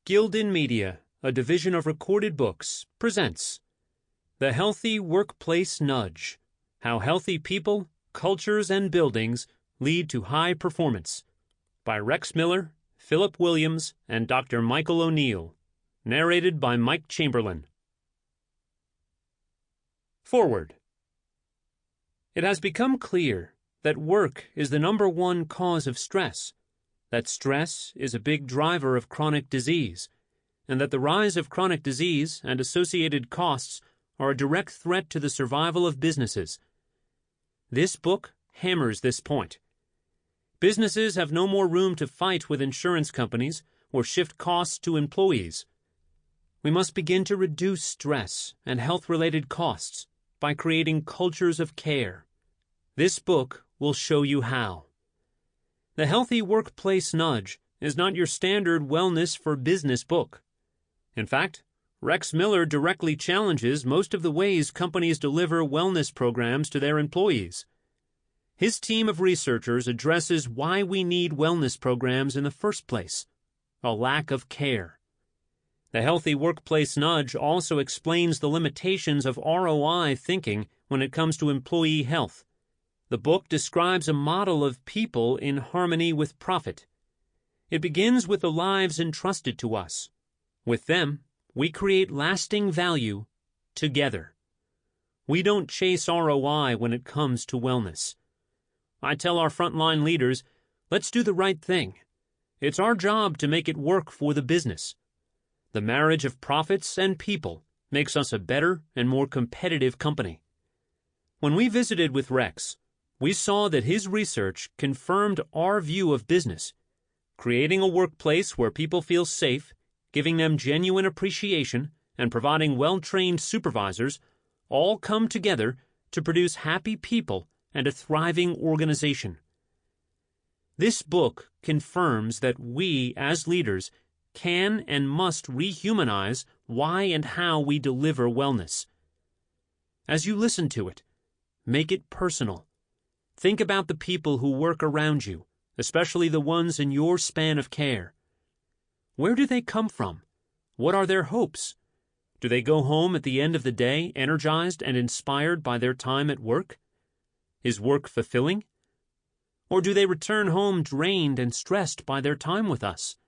Gildan Media, a division of Recorded Books, presents The Healthy Workplace Nudge: How Healthy People, Cultures, and Buildings Lead to High Performance, by Rex Miller, Philip Williams, and Dr. Michael O'Neill. Narrated by Mike Chamberlain. Forward. It has become clear that work is the #1 cause of stress, that stress is a big driver of chronic disease, and that the rise of chronic disease and associated costs are a direct threat to the survival of businesses. This book hammers this point. Businesses have no more room to fight with insurance companies or shift costs to employees. We must begin to reduce stress and health-related costs by creating cultures of care. This book will show you how. The Healthy Workplace Nudge is not your standard wellness for business book. In fact, Rex Miller directly challenges most of the ways companies deliver wellness programs to their employees. His team of researchers addresses why we need wellness programs in the first place: a lack of care. The Healthy Workplace Nudge also explains the limitations of ROI thinking when it comes to employee health. The book describes a model of people in harmony with profit. It begins with the lives entrusted to us. With them, we create lasting value together. We don't chase ROI when it comes to wellness. I tell our frontline leaders, let's do the right thing. It's our job to make it work for the business. The marriage of profits and people makes us a better and more competitive company. When we visited with Rex, we saw that his research confirmed our view of business: creating a workplace where people feel safe, giving them genuine appreciation, and providing well-trained supervisors all come together to produce happy people and a thriving organization. This book confirms that we, as leaders, can and must rehumanize why and how we deliver wellness. As you listen to it, make it personal. Think about the people who work around you, especially the ones in your span of care. Where do they come from? What are their hopes? Do they go home at the end of the day energized and inspired by their time at work? Is work fulfilling? Or do they return home drained and stressed by their time with us?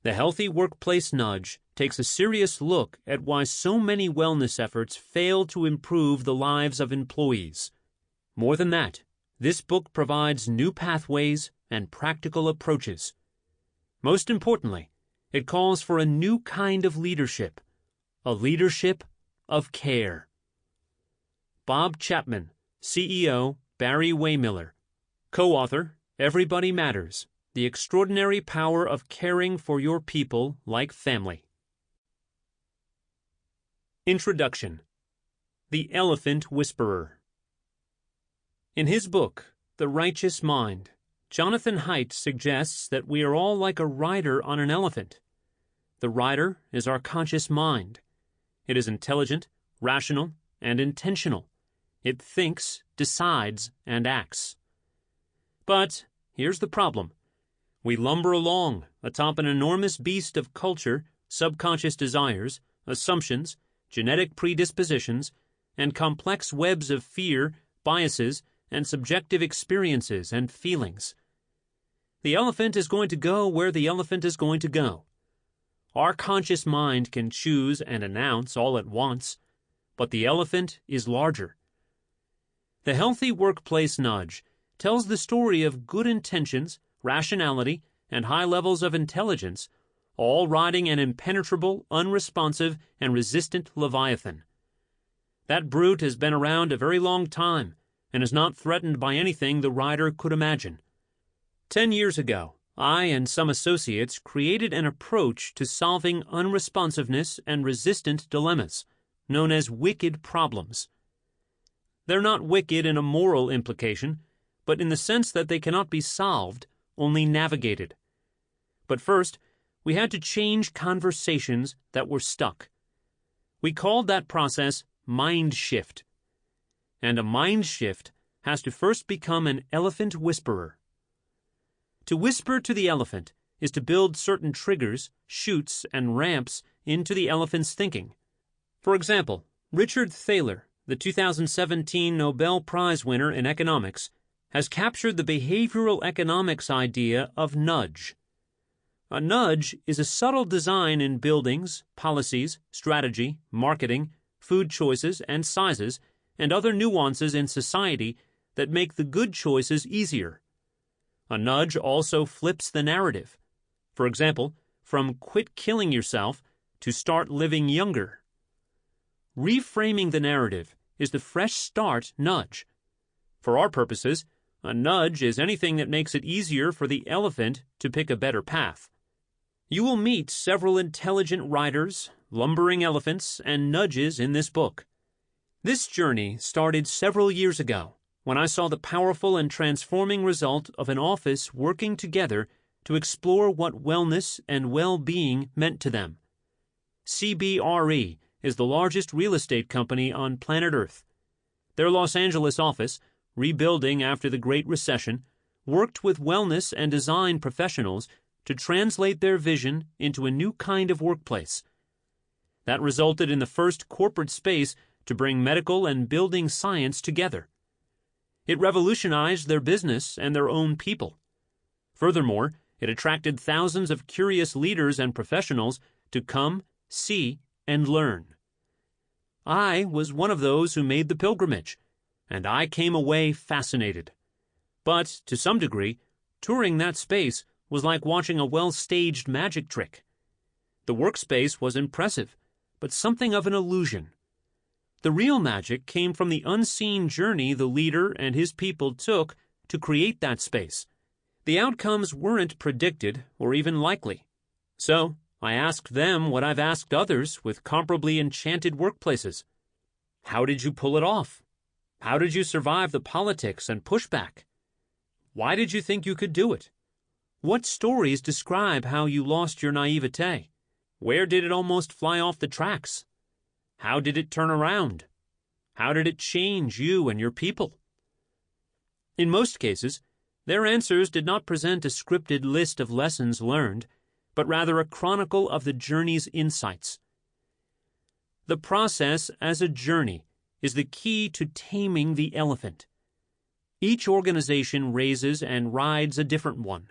The Healthy Workplace Nudge takes a serious look at why so many wellness efforts fail to improve the lives of employees. More than that, this book provides new pathways and practical approaches. Most importantly, it calls for a new kind of leadership, a leadership of care. Bob Chapman, CEO, Barry Waymiller. Co-author, Everybody Matters: The Extraordinary Power of Caring for Your People Like Family. Introduction. The Elephant Whisperer. In his book, The Righteous Mind, Jonathan Haidt suggests that we are all like a rider on an elephant. The rider is our conscious mind. It is intelligent, rational, and intentional. It thinks, decides, and acts. But here's the problem. We lumber along atop an enormous beast of culture, subconscious desires, assumptions, genetic predispositions, and complex webs of fear, biases, and subjective experiences and feelings. The elephant is going to go where the elephant is going to go. Our conscious mind can choose and announce all at once, but the elephant is larger. The Healthy Workplace Nudge tells the story of good intentions, rationality, and high levels of intelligence, all riding an impenetrable, unresponsive, and resistant leviathan. That brute has been around a very long time and is not threatened by anything the rider could imagine. 10 years ago, I and some associates created an approach to solving unresponsiveness and resistant dilemmas, known as wicked problems. They're not wicked in a moral implication, but in the sense that they cannot be solved, only navigated. But first, we had to change conversations that were stuck. We called that process mind shift. And a mind shift has to first become an elephant whisperer. To whisper to the elephant is to build certain triggers, chutes, and ramps into the elephant's thinking. For example, Richard Thaler, the 2017 Nobel Prize winner in economics, has captured the behavioral economics idea of nudge. A nudge is a subtle design in buildings, policies, strategy, marketing, food choices and sizes, and other nuances in society that make the good choices easier. A nudge also flips the narrative. For example, from quit killing yourself to start living younger. Reframing the narrative is the fresh start nudge. For our purposes, a nudge is anything that makes it easier for the elephant to pick a better path. You will meet several intelligent riders, lumbering elephants, and nudges in this book. This journey started several years ago when I saw the powerful and transforming result of an office working together to explore what wellness and well-being meant to them. CBRE is the largest real estate company on planet Earth. Their Los Angeles office, rebuilding after the Great Recession, worked with wellness and design professionals to translate their vision into a new kind of workplace. That resulted in the first corporate space to bring medical and building science together. It revolutionized their business and their own people. Furthermore, it attracted thousands of curious leaders and professionals to come, see, and learn. I was one of those who made the pilgrimage, and I came away fascinated. But, to some degree, touring that space was like watching a well-staged magic trick. The workspace was impressive, but something of an illusion. The real magic came from the unseen journey the leader and his people took to create that space. The outcomes weren't predicted or even likely. So, I asked them what I've asked others with comparably enchanted workplaces. How did you pull it off? How did you survive the politics and pushback? Why did you think you could do it? What stories describe how you lost your naivete? Where did it almost fly off the tracks? How did it turn around? How did it change you and your people? In most cases, their answers did not present a scripted list of lessons learned, but rather a chronicle of the journey's insights. The process as a journey is the key to taming the elephant. Each organization raises and rides a different one.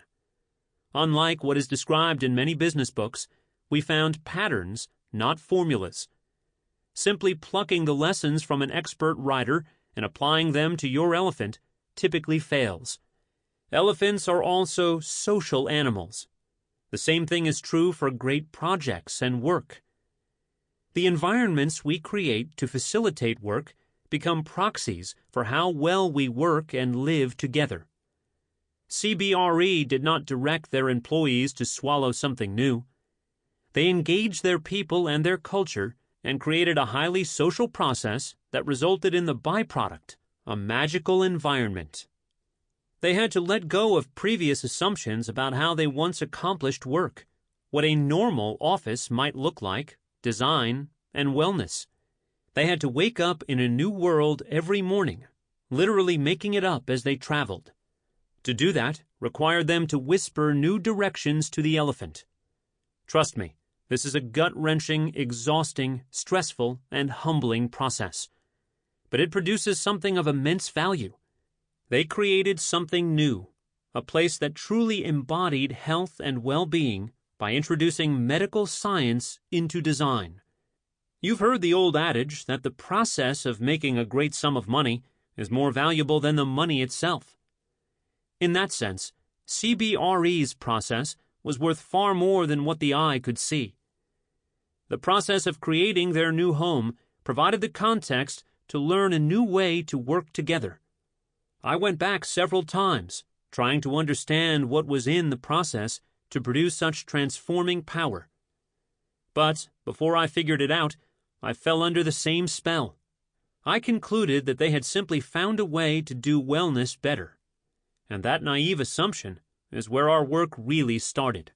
Unlike what is described in many business books, we found patterns, not formulas. Simply plucking the lessons from an expert rider and applying them to your elephant typically fails. Elephants are also social animals. The same thing is true for great projects and work. The environments we create to facilitate work become proxies for how well we work and live together. CBRE did not direct their employees to swallow something new. They engaged their people and their culture and created a highly social process that resulted in the byproduct, a magical environment. They had to let go of previous assumptions about how they once accomplished work, what a normal office might look like, design, and wellness. They had to wake up in a new world every morning, literally making it up as they traveled. To do that required them to whisper new directions to the elephant. Trust me, this is a gut-wrenching, exhausting, stressful, and humbling process. But it produces something of immense value. They created something new, a place that truly embodied health and well-being by introducing medical science into design. You've heard the old adage that the process of making a great sum of money is more valuable than the money itself. In that sense, CBRE's process was worth far more than what the eye could see. The process of creating their new home provided the context to learn a new way to work together. I went back several times, trying to understand what was in the process to produce such transforming power. But before I figured it out, I fell under the same spell. I concluded that they had simply found a way to do wellness better. And that naive assumption is where our work really started.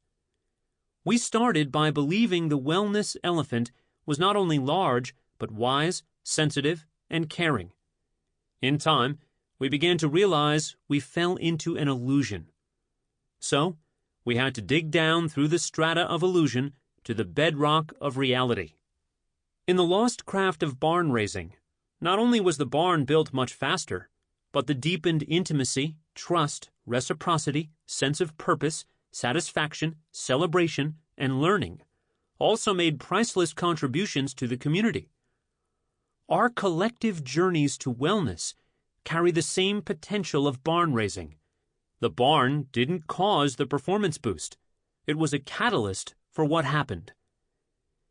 We started by believing the wellness elephant was not only large, but wise, sensitive, and caring. In time, we began to realize we fell into an illusion. So, we had to dig down through the strata of illusion to the bedrock of reality. In the lost craft of barn raising, not only was the barn built much faster, but the deepened intimacy, trust, reciprocity, sense of purpose, satisfaction, celebration, and learning also made priceless contributions to the community. Our collective journeys to wellness carry the same potential of barn raising. The barn didn't cause the performance boost. It was a catalyst for what happened.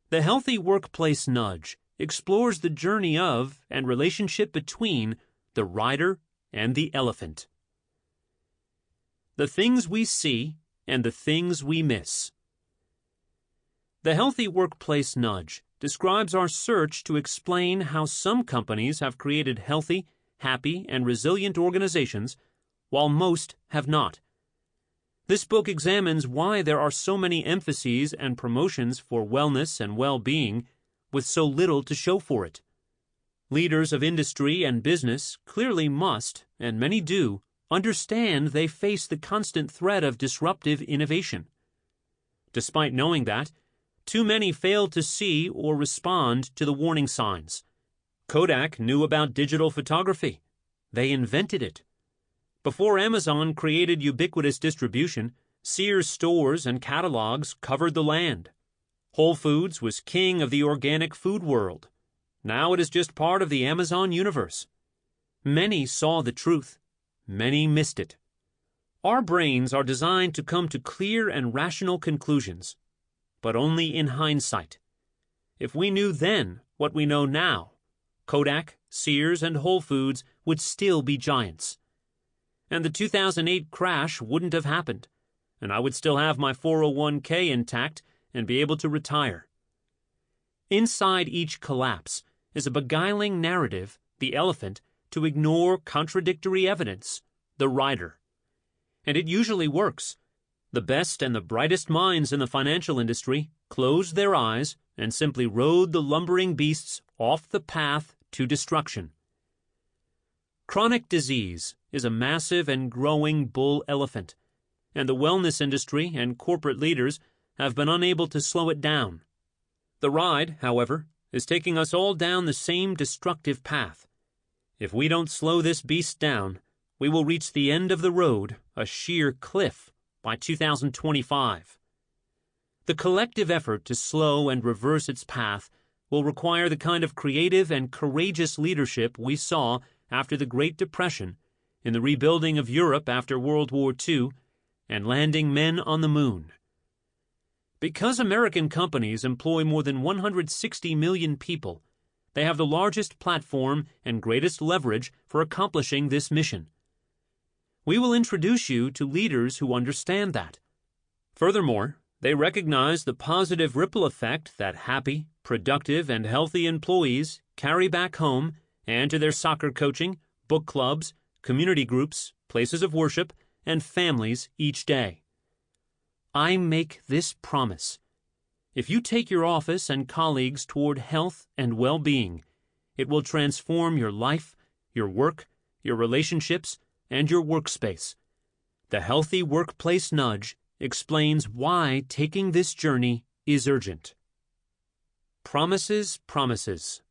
The Healthy Workplace Nudge explores the journey of and relationship between the rider and the elephant. The things we see and the things we miss. The Healthy Workplace Nudge describes our search to explain how some companies have created healthy, happy, and resilient organizations, while most have not. This book examines why there are so many emphases and promotions for wellness and well-being, with so little to show for it. Leaders of industry and business clearly must, and many do, understand they face the constant threat of disruptive innovation. Despite knowing that, too many fail to see or respond to the warning signs. Kodak knew about digital photography. They invented it. Before Amazon created ubiquitous distribution, Sears stores and catalogs covered the land. Whole Foods was king of the organic food world. Now it is just part of the Amazon universe. Many saw the truth. Many missed it. Our brains are designed to come to clear and rational conclusions, but only in hindsight. If we knew then what we know now, Kodak, Sears, and Whole Foods would still be giants. And the 2008 crash wouldn't have happened, and I would still have my 401k intact and be able to retire. Inside each collapse is a beguiling narrative, the elephant, to ignore contradictory evidence, the rider. And it usually works. The best and the brightest minds in the financial industry closed their eyes and simply rode the lumbering beasts off the path to destruction. Chronic disease is a massive and growing bull elephant, and the wellness industry and corporate leaders have been unable to slow it down. The ride, however, is taking us all down the same destructive path. If we don't slow this beast down, we will reach the end of the road, a sheer cliff, by 2025. The collective effort to slow and reverse its path will require the kind of creative and courageous leadership we saw after the Great Depression, in the rebuilding of Europe after World War II, and landing men on the moon. Because American companies employ more than 160 million people, they have the largest platform and greatest leverage for accomplishing this mission. We will introduce you to leaders who understand that. Furthermore, they recognize the positive ripple effect that happy, productive, and healthy employees carry back home and to their soccer coaching, book clubs, community groups, places of worship, and families each day. I make this promise. If you take your office and colleagues toward health and well-being, it will transform your life, your work, your relationships, and your workspace. The Healthy Workplace Nudge explains why taking this journey is urgent. Promises, promises.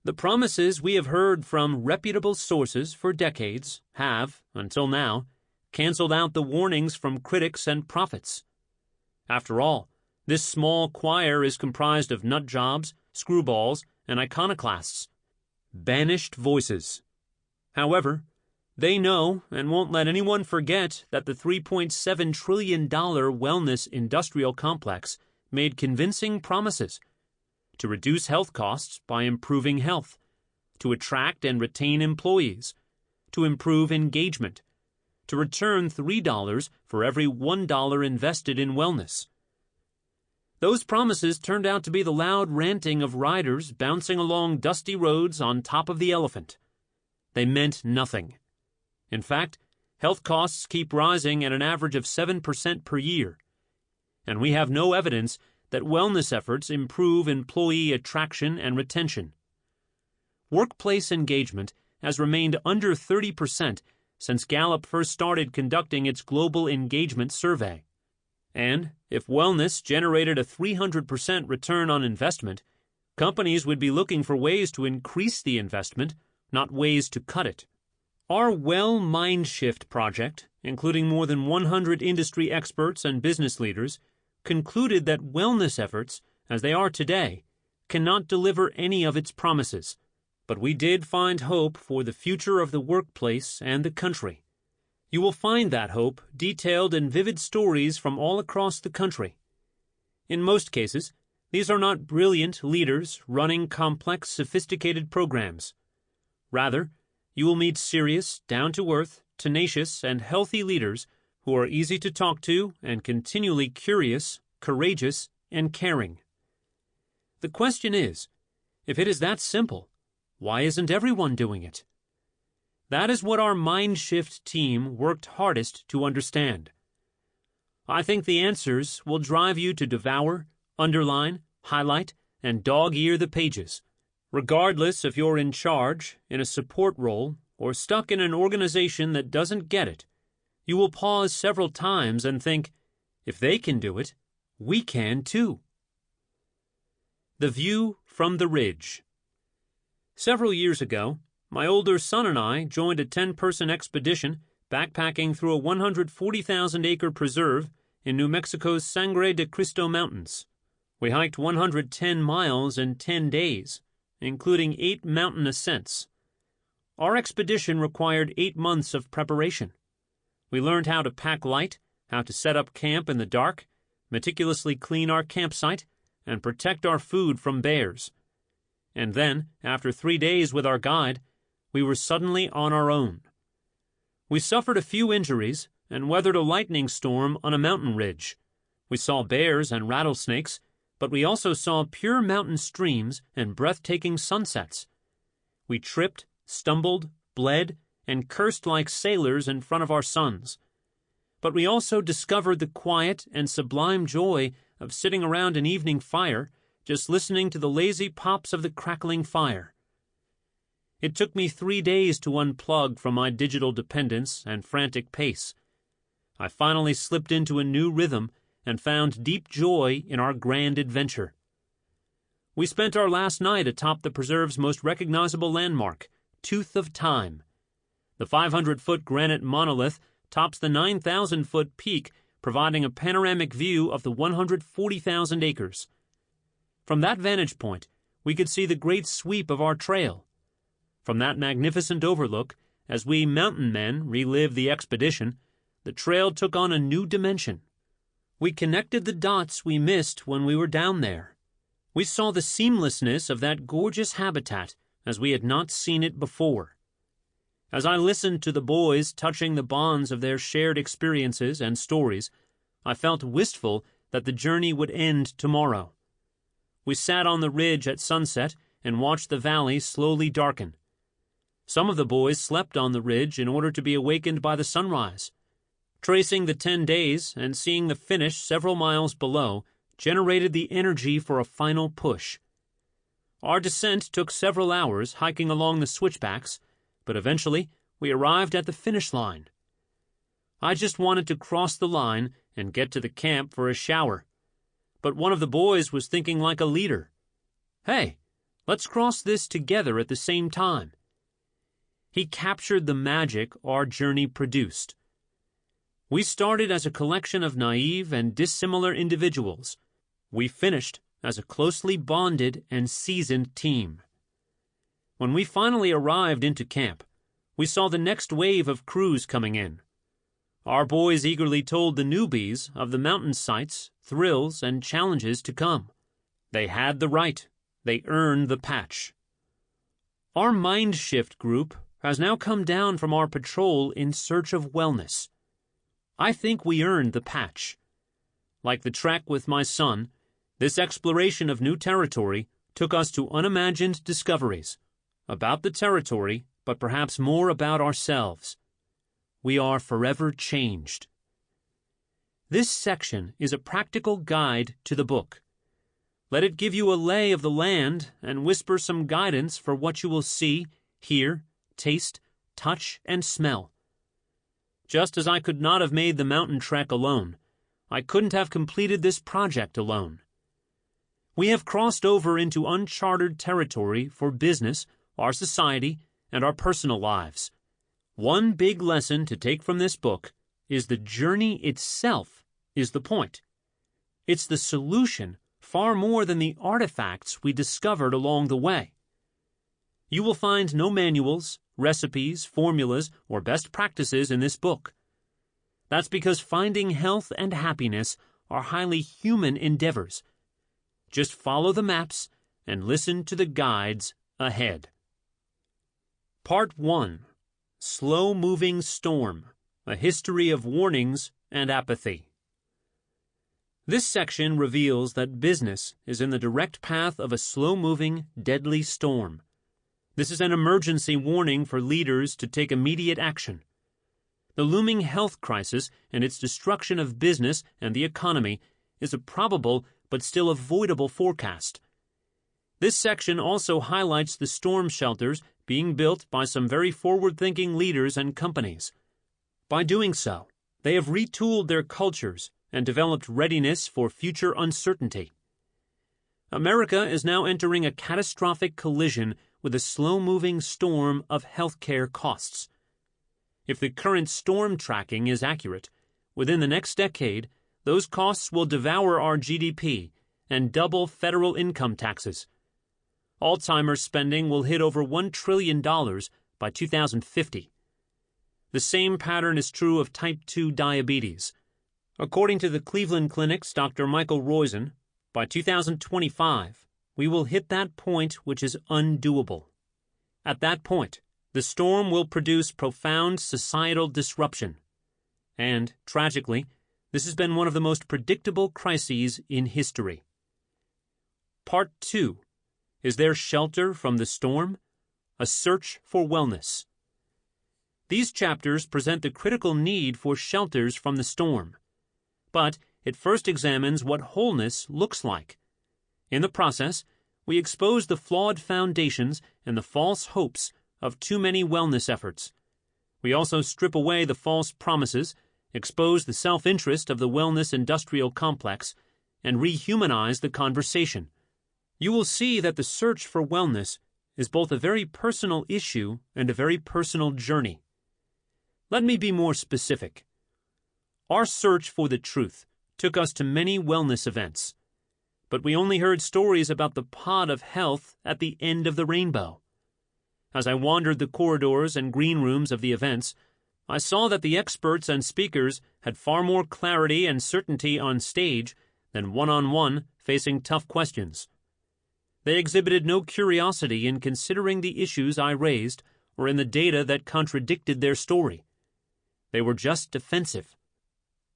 The promises we have heard from reputable sources for decades have, until now, canceled out the warnings from critics and prophets. After all, this small choir is comprised of nutjobs, screwballs, and iconoclasts. Banished voices. However, they know and won't let anyone forget that the $3.7 trillion wellness industrial complex made convincing promises to reduce health costs by improving health, to attract and retain employees, to improve engagement, to return $3 for every $1 invested in wellness. Those promises turned out to be the loud ranting of riders bouncing along dusty roads on top of the elephant. They meant nothing. In fact, health costs keep rising at an average of 7% per year, and we have no evidence that wellness efforts improve employee attraction and retention. Workplace engagement has remained under 30% since Gallup first started conducting its global engagement survey. And if wellness generated a 300% return on investment, companies would be looking for ways to increase the investment, not ways to cut it. Our Well Mindshift project, including more than 100 industry experts and business leaders, concluded that wellness efforts, as they are today, cannot deliver any of its promises. But we did find hope for the future of the workplace and the country. You will find that hope detailed in vivid stories from all across the country. In most cases, these are not brilliant leaders running complex, sophisticated programs. Rather, you will meet serious, down-to-earth, tenacious, and healthy leaders who are easy to talk to and continually curious, courageous, and caring. The question is, if it is that simple, why isn't everyone doing it? That is what our Mindshift team worked hardest to understand. I think the answers will drive you to devour, underline, highlight, and dog-ear the pages. Regardless if you're in charge, in a support role, or stuck in an organization that doesn't get it, you will pause several times and think, if they can do it, we can too. The View from the Ridge. Several years ago, my older son and I joined a 10-person expedition backpacking through a 140,000-acre preserve in New Mexico's Sangre de Cristo Mountains. We hiked 110 miles in 10 days, including 8 mountain ascents. Our expedition required 8 months of preparation. We learned how to pack light, how to set up camp in the dark, meticulously clean our campsite, and protect our food from bears. And then, after 3 days with our guide, we were suddenly on our own. We suffered a few injuries and weathered a lightning storm on a mountain ridge. We saw bears and rattlesnakes, but we also saw pure mountain streams and breathtaking sunsets. We tripped, stumbled, bled, and cursed like sailors in front of our sons. But we also discovered the quiet and sublime joy of sitting around an evening fire, just listening to the lazy pops of the crackling fire. It took me 3 days to unplug from my digital dependence and frantic pace. I finally slipped into a new rhythm and found deep joy in our grand adventure. We spent our last night atop the preserve's most recognizable landmark, Tooth of Time. The 500-foot granite monolith tops the 9,000-foot peak, providing a panoramic view of the 140,000 acres. From that vantage point, we could see the great sweep of our trail. From that magnificent overlook, as we mountain men relived the expedition, the trail took on a new dimension. We connected the dots we missed when we were down there. We saw the seamlessness of that gorgeous habitat as we had not seen it before. As I listened to the boys touching the bonds of their shared experiences and stories, I felt wistful that the journey would end tomorrow. We sat on the ridge at sunset and watched the valley slowly darken. Some of the boys slept on the ridge in order to be awakened by the sunrise. Tracing the 10 days and seeing the finish several miles below generated the energy for a final push. Our descent took several hours hiking along the switchbacks, but eventually we arrived at the finish line. I just wanted to cross the line and get to the camp for a shower. But one of the boys was thinking like a leader. Hey, let's cross this together at the same time. He captured the magic our journey produced. We started as a collection of naive and dissimilar individuals. We finished as a closely bonded and seasoned team. When we finally arrived into camp, we saw the next wave of crews coming in. Our boys eagerly told the newbies of the mountain sights, thrills, and challenges to come. They had the right. They earned the patch. Our Mindshift group has now come down from our patrol in search of wellness. I think we earned the patch. Like the trek with my son, this exploration of new territory took us to unimagined discoveries about the territory, but perhaps more about ourselves. We are forever changed. This section is a practical guide to the book. Let it give you a lay of the land and whisper some guidance for what you will see, hear, taste, touch, and smell. Just as I could not have made the mountain trek alone, I couldn't have completed this project alone. We have crossed over into uncharted territory for business, our society, and our personal lives. One big lesson to take from this book is the journey itself is the point. It's the solution far more than the artifacts we discovered along the way. You will find no manuals, recipes, formulas, or best practices in this book. That's because finding health and happiness are highly human endeavors. Just follow the maps and listen to the guides ahead. Part 1. Slow-Moving Storm, A History of Warnings and Apathy. This section reveals that business is in the direct path of a slow-moving, deadly storm. This is an emergency warning for leaders to take immediate action. The looming health crisis and its destruction of business and the economy is a probable but still avoidable forecast. This section also highlights the storm shelters being built by some very forward-thinking leaders and companies. By doing so, they have retooled their cultures and developed readiness for future uncertainty. America is now entering a catastrophic collision with a slow-moving storm of healthcare costs. If the current storm tracking is accurate, within the next decade, those costs will devour our GDP and double federal income taxes. Alzheimer's spending will hit over $1 trillion by 2050. The same pattern is true of type 2 diabetes. According to the Cleveland Clinic's Dr. Michael Roizen, by 2025, we will hit that point which is undoable. At that point, the storm will produce profound societal disruption. And, tragically, this has been one of the most predictable crises in history. Part 2. Is there shelter from the storm? A search for wellness. These chapters present the critical need for shelters from the storm. But it first examines what wholeness looks like. In the process, we expose the flawed foundations and the false hopes of too many wellness efforts. We also strip away the false promises, expose the self-interest of the wellness industrial complex, and rehumanize the conversation. You will see that the search for wellness is both a very personal issue and a very personal journey. Let me be more specific. Our search for the truth took us to many wellness events, but we only heard stories about the pod of health at the end of the rainbow. As I wandered the corridors and green rooms of the events, I saw that the experts and speakers had far more clarity and certainty on stage than one-on-one facing tough questions. They exhibited no curiosity in considering the issues I raised or in the data that contradicted their story. They were just defensive.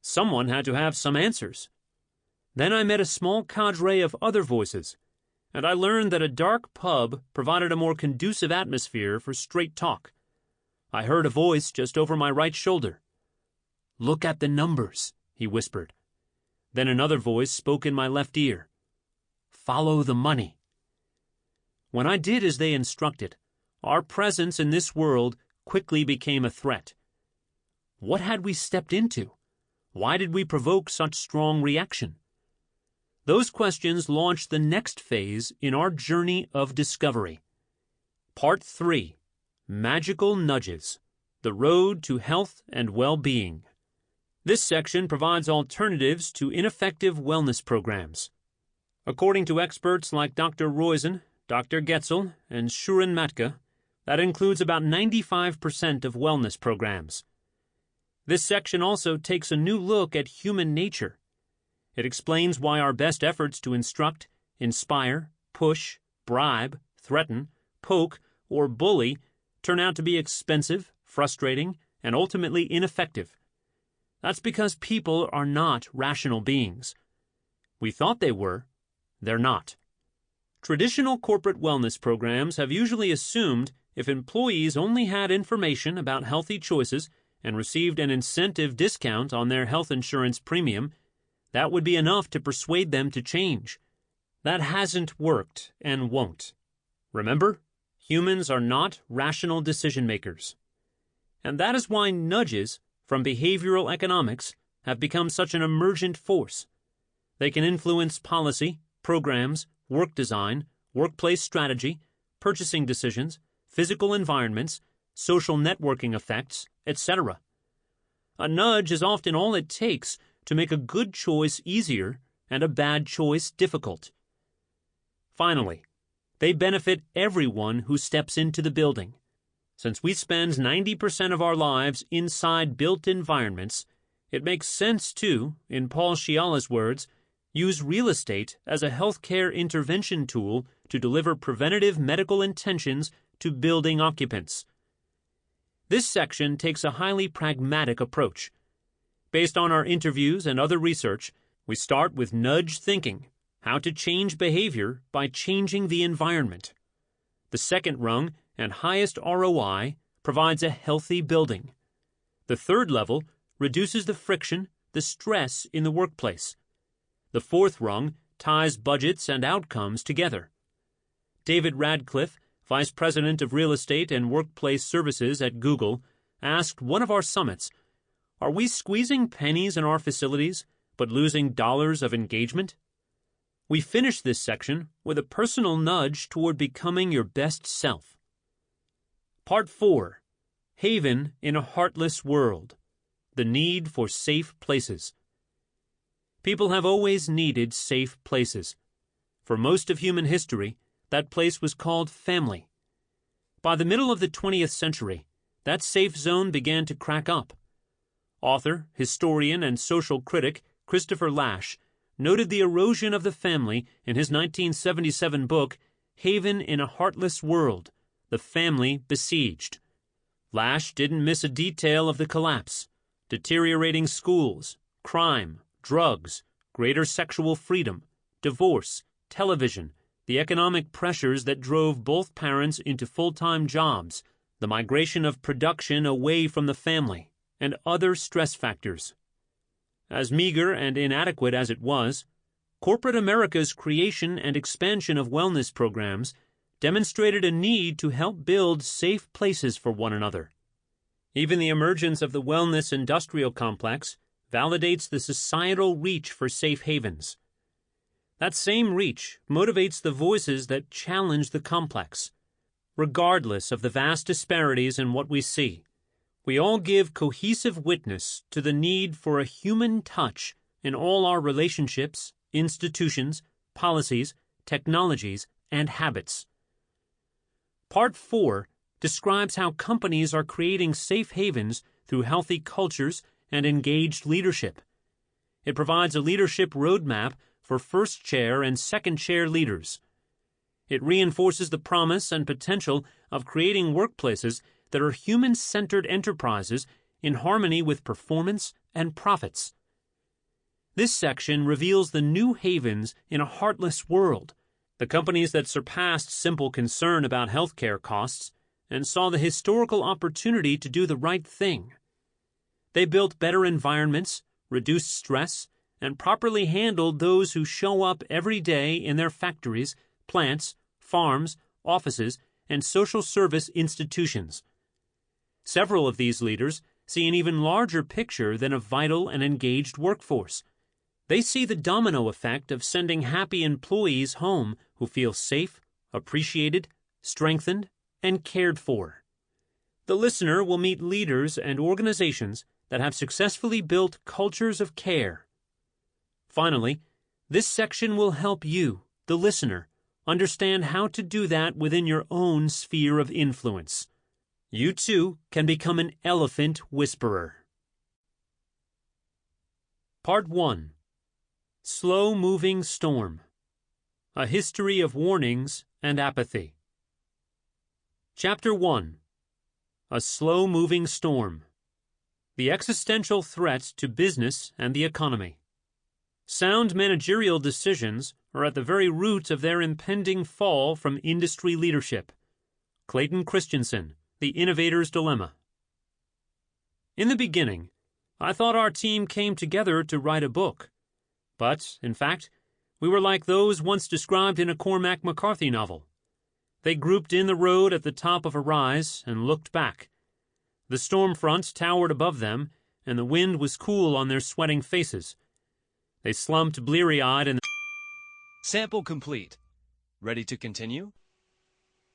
Someone had to have some answers. Then I met a small cadre of other voices, and I learned that a dark pub provided a more conducive atmosphere for straight talk. I heard a voice just over my right shoulder. "Look at the numbers," he whispered. Then another voice spoke in my left ear. "Follow the money." When I did as they instructed, our presence in this world quickly became a threat. What had we stepped into? Why did we provoke such strong reaction? Those questions launched the next phase in our journey of discovery. Part 3. Magical Nudges, The Road to Health and Well-Being. This section provides alternatives to ineffective wellness programs. According to experts like Dr. Roizen, Dr. Getzel, and Shuren Matka, that includes about 95% of wellness programs. This section also takes a new look at human nature. It explains why our best efforts to instruct, inspire, push, bribe, threaten, poke, or bully turn out to be expensive, frustrating, and ultimately ineffective. That's because people are not rational beings. We thought they were. They're not. Traditional corporate wellness programs have usually assumed if employees only had information about healthy choices and received an incentive discount on their health insurance premium, that would be enough to persuade them to change. That hasn't worked and won't. Remember, humans are not rational decision makers. And that is why nudges, from behavioral economics have become such an emergent force. They can influence policy, programs, work design, workplace strategy, purchasing decisions, physical environments, social networking effects, etc. A nudge is often all it takes to make a good choice easier and a bad choice difficult. Finally, they benefit everyone who steps into the building. Since we spend 90% of our lives inside built environments, it makes sense to, in Paul Sciala's words, use real estate as a healthcare intervention tool to deliver preventative medical intentions to building occupants. This section takes a highly pragmatic approach. Based on our interviews and other research, we start with nudge thinking, how to change behavior by changing the environment. The second rung and highest ROI provides a healthy building. The third level reduces the friction, the stress in the workplace. The fourth rung ties budgets and outcomes together. David Radcliffe, Vice President of Real Estate and Workplace Services at Google, asked one of our summits, "Are we squeezing pennies in our facilities, but losing dollars of engagement?" We finish this section with a personal nudge toward becoming your best self. Part 4. Haven in a Heartless World. The Need for Safe Places. People have always needed safe places. For most of human history, that place was called family. By the middle of the 20th century, that safe zone began to crack up. Author, historian, and social critic Christopher Lasch noted the erosion of the family in his 1977 book, Haven in a Heartless World, The Family Besieged. Lasch didn't miss a detail of the collapse: deteriorating schools, crime, drugs, greater sexual freedom, divorce, television, the economic pressures that drove both parents into full-time jobs, the migration of production away from the family, and other stress factors. As meager and inadequate as it was, corporate America's creation and expansion of wellness programs demonstrated a need to help build safe places for one another. Even the emergence of the wellness industrial complex validates the societal reach for safe havens. That same reach motivates the voices that challenge the complex. Regardless of the vast disparities in what we see, we all give cohesive witness to the need for a human touch in all our relationships, institutions, policies, technologies, and habits. Part 4 describes how companies are creating safe havens through healthy cultures and engaged leadership. It provides a leadership roadmap for first chair and second chair leaders. It reinforces the promise and potential of creating workplaces that are human-centered enterprises in harmony with performance and profits. This section reveals the new havens in a heartless world, the companies that surpassed simple concern about healthcare costs and saw the historical opportunity to do the right thing. They built better environments, reduced stress, and properly handled those who show up every day in their factories, plants, farms, offices, and social service institutions. Several of these leaders see an even larger picture than a vital and engaged workforce. They see the domino effect of sending happy employees home who feel safe, appreciated, strengthened, and cared for. The listener will meet leaders and organizations that have successfully built cultures of care. Finally, this section will help you, the listener, understand how to do that within your own sphere of influence. You too can become an elephant whisperer. Part 1. Slow-Moving Storm. A History of Warnings and Apathy. Chapter 1. A Slow-Moving Storm. The Existential Threat to Business and the Economy. Sound managerial decisions are at the very root of their impending fall from industry leadership. Clayton Christensen, The Innovator's Dilemma. In the beginning, I thought our team came together to write a book. But, in fact, we were like those once described in a Cormac McCarthy novel. They grouped in the road at the top of a rise and looked back. The storm front towered above them, and the wind was cool on their sweating faces. They slumped bleary-eyed and... Sample complete. Ready to continue?